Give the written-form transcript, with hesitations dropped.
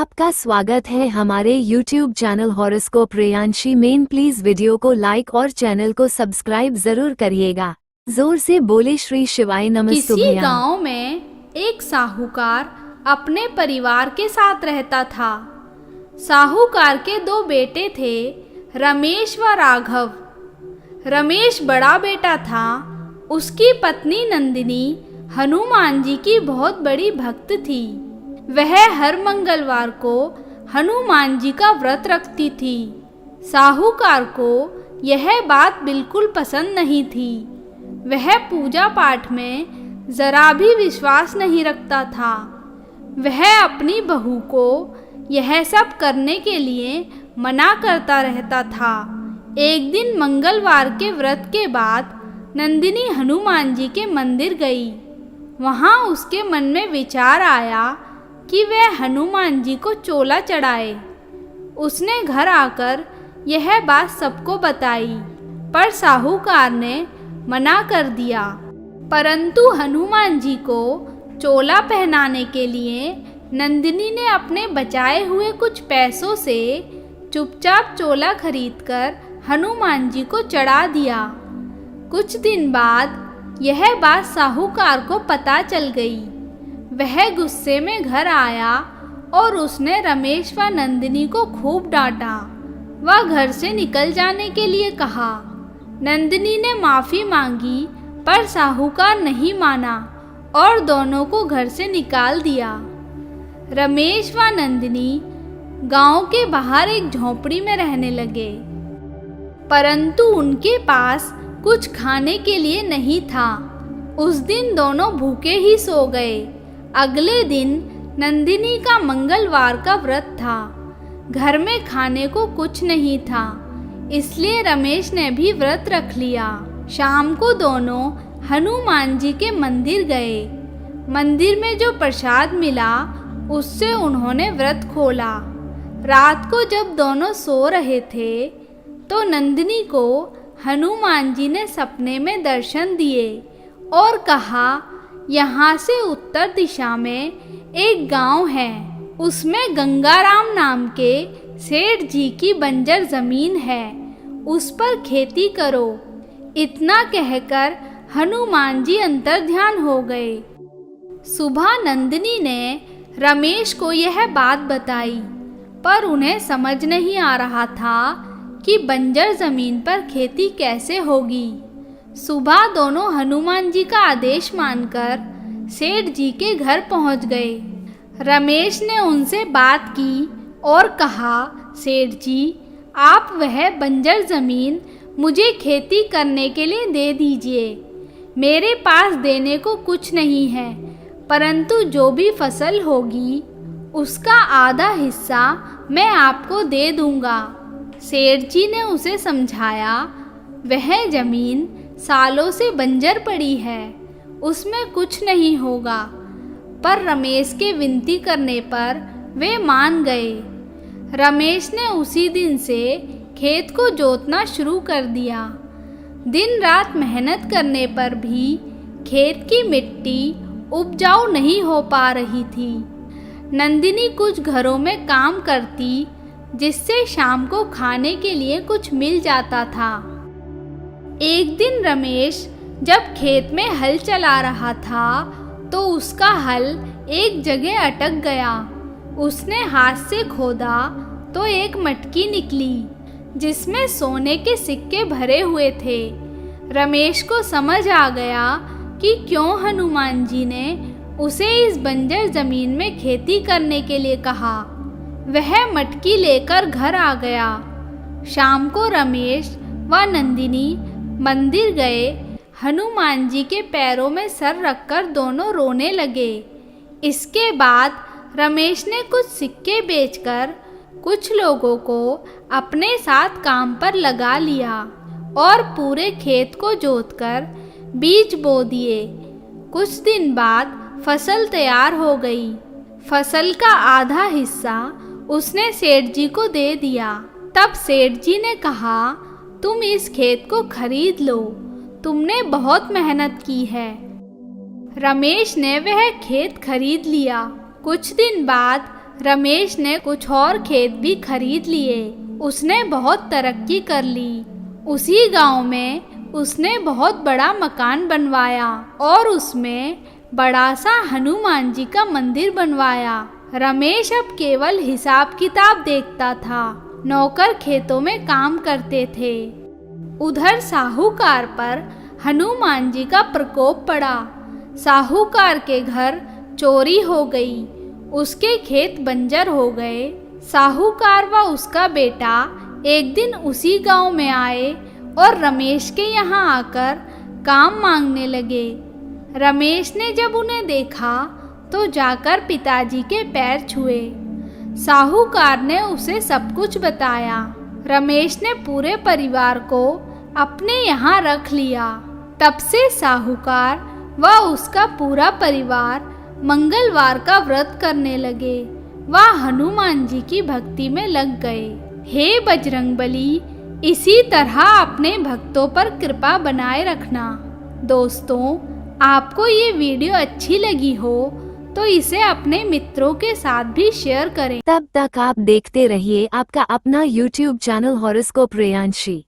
आपका स्वागत है हमारे YouTube चैनल हॉरोस्कोप रेयांशी में। प्लीज वीडियो को लाइक और चैनल को सब्सक्राइब जरूर करिएगा। जोर से बोले श्री शिवाय नमस्तुभ्यां। किसी गांव में एक साहूकार अपने परिवार के साथ रहता था। साहूकार के दो बेटे थे, रमेश व राघव। रमेश बड़ा बेटा था। उसकी पत्नी नंदिनी हनुमान जी की बहुत बड़ी भक्त थी। वह हर मंगलवार को हनुमान जी का व्रत रखती थी। साहूकार को यह बात बिल्कुल पसंद नहीं थी। वह पूजा पाठ में जरा भी विश्वास नहीं रखता था। वह अपनी बहू को यह सब करने के लिए मना करता रहता था। एक दिन मंगलवार के व्रत के बाद नंदिनी हनुमान जी के मंदिर गई। वहाँ उसके मन में विचार आया कि वह हनुमान जी को चोला चढ़ाए। उसने घर आकर यह बात सबको बताई, पर साहूकार ने मना कर दिया। परंतु हनुमान जी को चोला पहनाने के लिए नंदिनी ने अपने बचाए हुए कुछ पैसों से चुपचाप चोला खरीदकर हनुमान जी को चढ़ा दिया। कुछ दिन बाद यह बात साहूकार को पता चल गई। वह गुस्से में घर आया और उसने रमेश व नंदिनी को खूब डांटा व घर से निकल जाने के लिए कहा। नंदिनी ने माफ़ी मांगी, पर साहूकार नहीं माना और दोनों को घर से निकाल दिया। रमेश व नंदिनी गांव के बाहर एक झोंपड़ी में रहने लगे, परंतु उनके पास कुछ खाने के लिए नहीं था। उस दिन दोनों भूखे ही सो गए। अगले दिन नंदिनी का मंगलवार का व्रत था। घर में खाने को कुछ नहीं था, इसलिए रमेश ने भी व्रत रख लिया। शाम को दोनों हनुमान जी के मंदिर गए। मंदिर में जो प्रसाद मिला उससे उन्होंने व्रत खोला। रात को जब दोनों सो रहे थे तो नंदिनी को हनुमान जी ने सपने में दर्शन दिए और कहा, यहाँ से उत्तर दिशा में एक गांव है, उसमें गंगाराम नाम के सेठ जी की बंजर जमीन है, उस पर खेती करो। इतना कहकर हनुमान जी अंतर्ध्यान हो गए। सुबह नंदिनी ने रमेश को यह बात बताई, पर उन्हें समझ नहीं आ रहा था कि बंजर जमीन पर खेती कैसे होगी। सुबह दोनों हनुमान जी का आदेश मानकर सेठ जी के घर पहुंच गए। रमेश ने उनसे बात की और कहा, सेठ जी, आप वह बंजर ज़मीन मुझे खेती करने के लिए दे दीजिए। मेरे पास देने को कुछ नहीं है, परंतु जो भी फसल होगी उसका आधा हिस्सा मैं आपको दे दूंगा। सेठ जी ने उसे समझाया, वह ज़मीन सालों से बंजर पड़ी है, उसमें कुछ नहीं होगा। पर रमेश के विनती करने पर वे मान गए। रमेश ने उसी दिन से खेत को जोतना शुरू कर दिया। दिन रात मेहनत करने पर भी खेत की मिट्टी उपजाऊ नहीं हो पा रही थी। नंदिनी कुछ घरों में काम करती, जिससे शाम को खाने के लिए कुछ मिल जाता था। एक दिन रमेश जब खेत में हल चला रहा था तो उसका हल एक जगह अटक गया। उसने हाथ से खोदा तो एक मटकी निकली, जिसमें सोने के सिक्के भरे हुए थे। रमेश को समझ आ गया कि क्यों हनुमान जी ने उसे इस बंजर जमीन में खेती करने के लिए कहा। वह मटकी लेकर घर आ गया। शाम को रमेश व नंदिनी मंदिर गए। हनुमान जी के पैरों में सर रखकर दोनों रोने लगे। इसके बाद रमेश ने कुछ सिक्के बेचकर कुछ लोगों को अपने साथ काम पर लगा लिया और पूरे खेत को जोतकर बीज बो दिए। कुछ दिन बाद फसल तैयार हो गई। फसल का आधा हिस्सा उसने सेठ जी को दे दिया। तब सेठ जी ने कहा, तुम इस खेत को खरीद लो, तुमने बहुत मेहनत की है। रमेश ने वह खेत खरीद लिया। कुछ दिन बाद रमेश ने कुछ और खेत भी खरीद लिए। उसने बहुत तरक्की कर ली। उसी गांव में उसने बहुत बड़ा मकान बनवाया और उसमें बड़ा सा हनुमान जी का मंदिर बनवाया। रमेश अब केवल हिसाब किताब देखता था। नौकर खेतों में काम करते थे। उधर साहूकार पर हनुमान जी का प्रकोप पड़ा। साहूकार के घर चोरी हो गई। उसके खेत बंजर हो गए। साहूकार व उसका बेटा एक दिन उसी गांव में आए और रमेश के यहाँ आकर काम मांगने लगे। रमेश ने जब उन्हें देखा तो जाकर पिताजी के पैर छुए। साहूकार ने उसे सब कुछ बताया। रमेश ने पूरे परिवार को अपने यहाँ रख लिया। तब से साहूकार व उसका पूरा परिवार मंगलवार का व्रत करने लगे। वह हनुमान जी की भक्ति में लग गए। हे बजरंगबली, इसी तरह अपने भक्तों पर कृपा बनाए रखना। दोस्तों, आपको ये वीडियो अच्छी लगी हो तो इसे अपने मित्रों के साथ भी शेयर करें। तब तक आप देखते रहिए आपका अपना YouTube चैनल हॉरोस्कोप प्रियांशी।